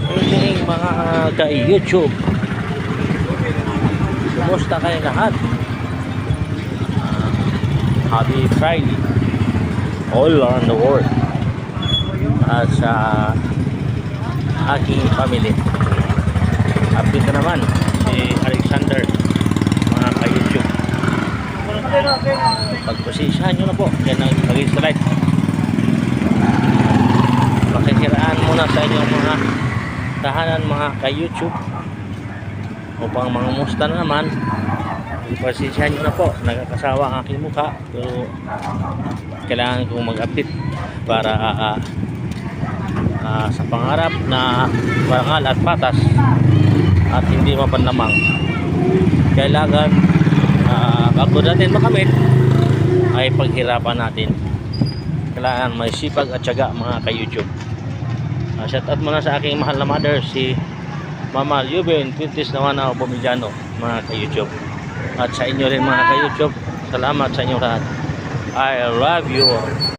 Evening mga ka-YouTube. Kumusta kayo lahat? Happy Friday all around the world. At sa aking family, update na naman si Alexander, mga ka-YouTube. Pagposisyahan nyo na po yan ang mag-slide. Pakikiraan muna sa inyong mga tahanan, mga ka-YouTube, upang mga musta na naman. Pagposisyahan nyo na po. Nagkakasawa ang aking mukha, pero kailangan kong mag-update para sa pangarap na parangal at patas at hindi mapanlamang. Kailangan bago natin makamit ay paghirapan natin. Kailangan may sipag at tiyaga, mga ka-YouTube. Shout out muna sa aking mahal na mother, si Mama Lubin Quintis Nawana Bumillano, mga ka-YouTube. At sa inyo rin, mga ka-YouTube, salamat sa inyo lahat. I love you all.